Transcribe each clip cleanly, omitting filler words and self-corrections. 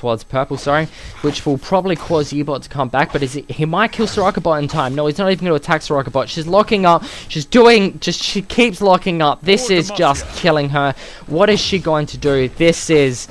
towards purple, sorry, which will probably cause Yibot to come back, but he might kill Sorakabot in time. No, he's not even going to attack Sorakabot. She's locking up. She keeps locking up. This is just killing her. What is she going to do? This is...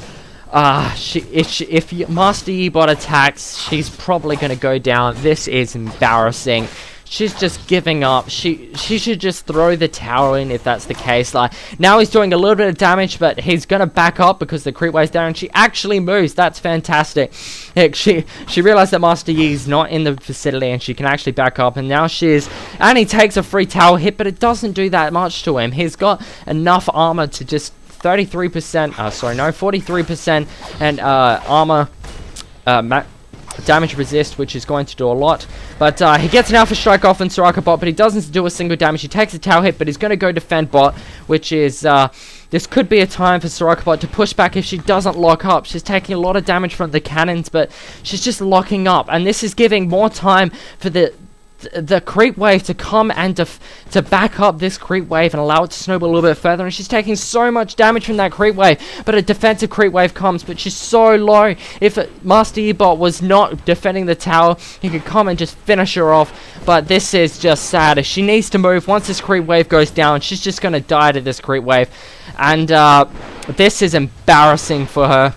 if Master Yibot attacks, she's probably going to go down. This is embarrassing. She's just giving up. She should just throw the tower in if that's the case. Like, now he's doing a little bit of damage, but he's going to back up because the creep wave's down, and she actually moves. That's fantastic. Heck, she realized that Master Yi's not in the vicinity, and she can actually back up, and now and he takes a free tower hit, but it doesn't do that much to him. He's got enough armor to just 43%, and armor, damage resist, which is going to do a lot. But he gets an alpha strike off on Sorakabot, but he doesn't do a single damage. He takes a tower hit, but he's going to go defend bot, which is... this could be a time for Sorakabot to push back if she doesn't lock up. She's taking a lot of damage from the cannons, but she's just locking up. And this is giving more time for the creep wave to come and to back up this creep wave and allow it to snowball a little bit further, and she's taking so much damage from that creep wave, but a defensive creep wave comes, but she's so low. If Master Yibot was not defending the tower, he could come and just finish her off, but this is just sad. If she needs to move, once this creep wave goes down, she's just going to die to this creep wave, and this is embarrassing for her.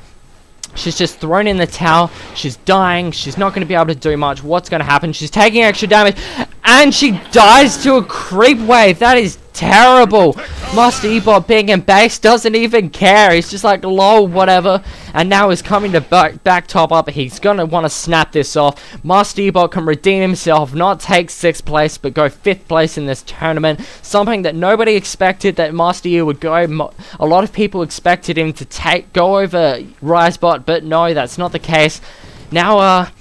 She's just thrown in the tower. She's dying. She's not going to be able to do much. What's going to happen? She's taking extra damage. And she dies to a creep wave. That is terrible. Master Yibot being in base doesn't even care. He's just like, lol, whatever. And now he's coming to back top up. He's going to want to snap this off. Master Yibot can redeem himself, not take 6th place, but go 5th place in this tournament. Something that nobody expected that Master Yi would go. A lot of people expected him to go over Ryzebot, but no, that's not the case. Now,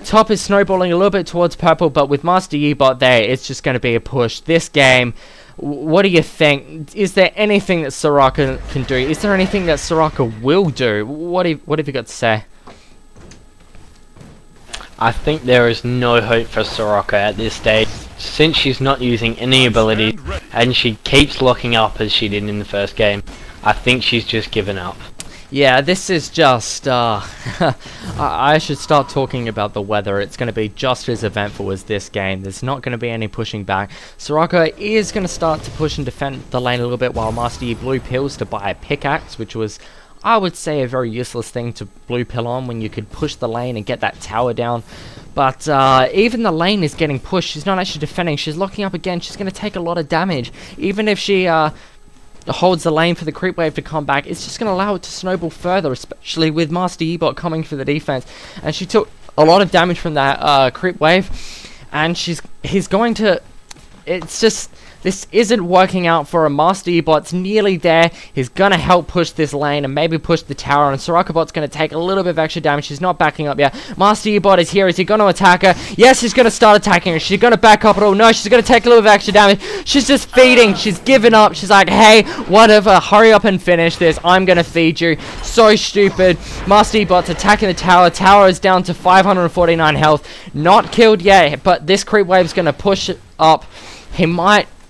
top is snowballing a little bit towards purple, but with Master Yibot there, it's just going to be a push. This game, what do you think? Is there anything that Soraka can do? Is there anything that Soraka will do? What have you got to say? I think there is no hope for Soraka at this stage, since she's not using any ability, and she keeps locking up as she did in the first game. I think she's just given up. Yeah, this is just, I should start talking about the weather. It's going to be just as eventful as this game. There's not going to be any pushing back. Soraka is going to start to push and defend the lane a little bit, while Master Yi blue pills to buy a pickaxe, which was, I would say, a very useless thing to blue pill on when you could push the lane and get that tower down. But even the lane is getting pushed. She's not actually defending. She's locking up again. She's going to take a lot of damage. Even if she... holds the lane for the creep wave to come back, it's just going to allow it to snowball further, especially with Master Yibot coming for the defense. And she took a lot of damage from that creep wave, and he's going to... It's just... This isn't working out for a Master Yibot's nearly there. He's going to help push this lane and maybe push the tower, and Sorakabot's going to take a little bit of extra damage. She's not backing up yet. Master Yibot is here. Is he going to attack her? Yes, he's going to start attacking her. She's going to back up at all. No, she's going to take a little bit of extra damage. She's just feeding. She's given up. She's like, hey, whatever, hurry up and finish this. I'm going to feed you. So stupid. Master Yibot's attacking the tower. Tower is down to 549 health. Not killed yet, but this creep wave is going to push it up.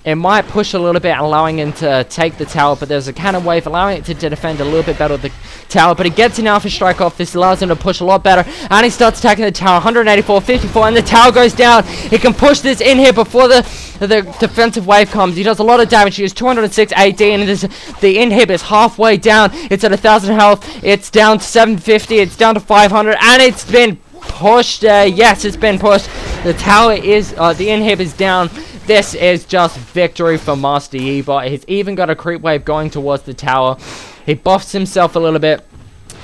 It might push a little bit, allowing him to take the tower, but there's a cannon wave allowing it to defend a little bit better with the tower, but he gets an alpha strike off. This allows him to push a lot better, and he starts attacking the tower. 184, 54, and the tower goes down. He can push this in here before the defensive wave comes. He does a lot of damage. He has 206 AD, and the inhib is halfway down. It's at 1,000 health. It's down to 750. It's down to 500, and it's been pushed. Yes, it's been pushed. The tower is, the inhib is down. This is just victory for Master Yibot. He's even got a creep wave going towards the tower. He buffs himself a little bit,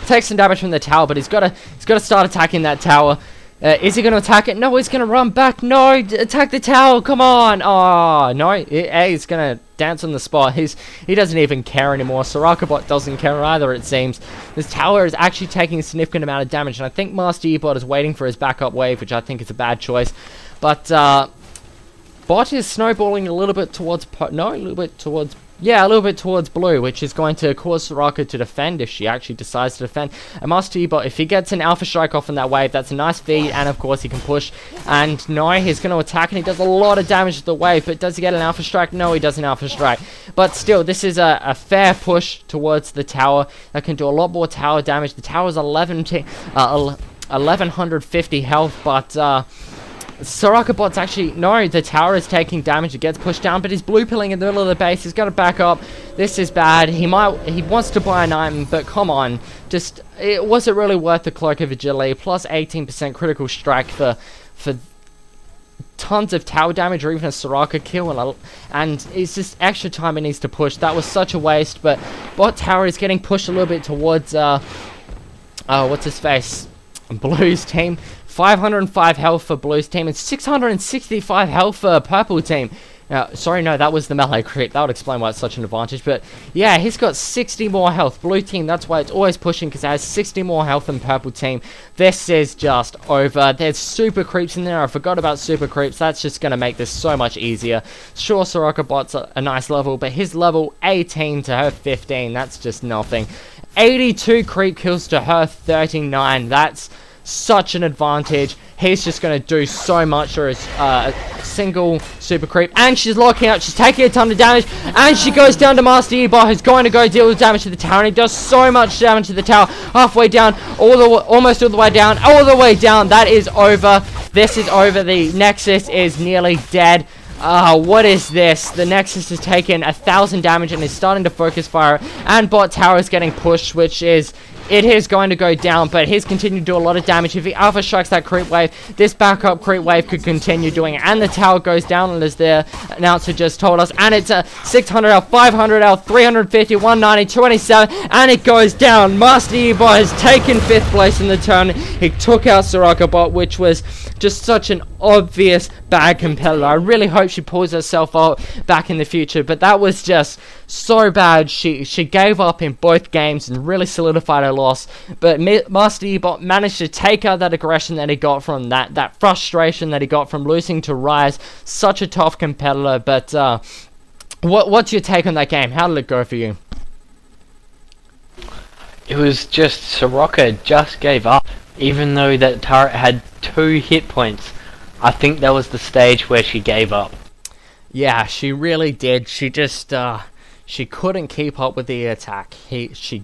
takes some damage from the tower, but he's got to start attacking that tower. Is he going to attack it? No, he's going to run back. No, attack the tower. Come on. Oh, no. He's going to dance on the spot. He doesn't even care anymore. Sorakabot doesn't care either, it seems. This tower is actually taking a significant amount of damage, and I think Master Yibot is waiting for his backup wave, which I think is a bad choice. But, bot is snowballing a little bit towards Yeah, a little bit towards blue, which is going to cause Soraka to defend if she actually decides to defend. And Master Yibot, if he gets an Alpha Strike off in that wave, that's a nice feed, and of course he can push. And no, he's going to attack, and he does a lot of damage to the wave, but does he get an Alpha Strike? No, he does an Alpha Strike. But still, this is a fair push towards the tower that can do a lot more tower damage. The tower is 1150 health, but Sorakabot's actually, no, the tower is taking damage, it gets pushed down, but he's blue pilling in the middle of the base, he's got to back up. This is bad. He wants to buy an item, but come on, was it really worth the Cloak of Agility, plus 18% critical strike for tons of tower damage, or even a Soraka kill, and it's just extra time it needs to push. That was such a waste, but bot tower is getting pushed a little bit towards, what's his face? Blue's team. 505 health for Blue's team and 665 health for Purple team. Sorry, no, that was the melee creep. That would explain why it's such an advantage. But yeah, he's got 60 more health. Blue team, that's why it's always pushing, because it has 60 more health than Purple team. This is just over. There's super creeps in there. I forgot about super creeps. That's just going to make this so much easier. Sure, Sorakabot's a nice level, but his level 18 to her 15, that's just nothing. 82 creep kills to her 39. That's such an advantage. He's just going to do so much for his single super creep, and she's locking out, she's taking a ton of damage, and she goes down to Master Yibot, who's going to go deal with damage to the tower, and he does so much damage to the tower, halfway down, almost all the way down, all the way down. That is over. This is over. The Nexus is nearly dead. What is this? The Nexus has taken 1,000 damage and is starting to focus fire, and bot tower is getting pushed, which is, it is going to go down, but he's continuing to do a lot of damage. If he Alpha Strikes that creep wave, this backup creep wave could continue doing it, and the tower goes down, and as the announcer just told us, and it's a 600 L, 500 L, 350, 190, 27, and it goes down. Master Yibot has taken 5th place in the tournament. He took out Sorakabot, which was just such an obvious bad competitor. I really hope she pulls herself out back in the future, but that was just so bad. She gave up in both games and really solidified her loss, but Master Yibot managed to take out that aggression that he got from that frustration that he got from losing to Ryze. Such a tough competitor, but what's your take on that game? How did it go for you? It was just, Soraka just gave up, even though that turret had 2 hit points. I think that was the stage where she gave up. Yeah, she really did. She just she couldn't keep up with the attack. She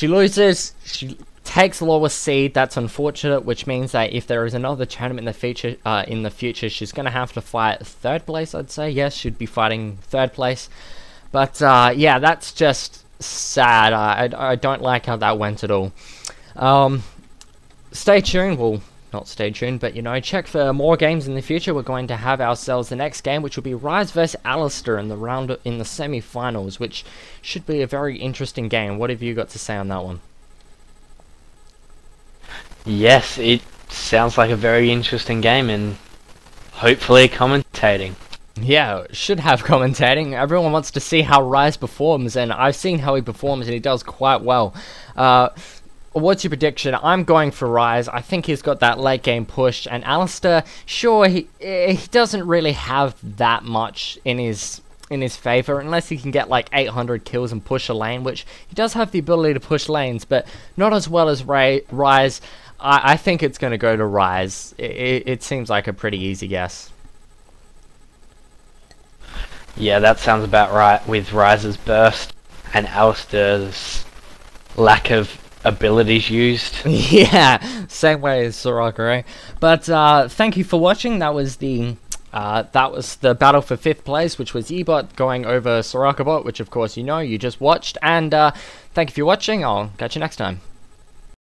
loses. She takes lowest seed. That's unfortunate, which means that if there is another tournament in the future, she's gonna have to fight 3rd place. I'd say yes, she'd be fighting 3rd place. But yeah, that's just sad. I don't like how that went at all. Stay tuned. Well, not stay tuned, but, you know, check for more games in the future. We're going to have ourselves the next game, which will be Ryze vs Alistair in the semi-finals, which should be a very interesting game. What have you got to say on that one? Yes, it sounds like a very interesting game, and hopefully commentating. Yeah, should have commentating. Everyone wants to see how Ryze performs, and I've seen how he performs, and he does quite well. What's your prediction? I'm going for Ryze. I think he's got that late game push, and Alistair, sure, he doesn't really have that much in his favor, unless he can get like 800 kills and push a lane, which he does have the ability to push lanes, but not as well as Ryze. I think it's going to go to Ryze. It seems like a pretty easy guess. Yeah, that sounds about right, with Ryze's burst and Alistair's lack of abilities used. Yeah, same way as Soraka, eh? But thank you for watching. That was the battle for 5th place, which was Yibot going over Sorakabot, which of course you just watched. And thank you for watching. I'll catch you next time.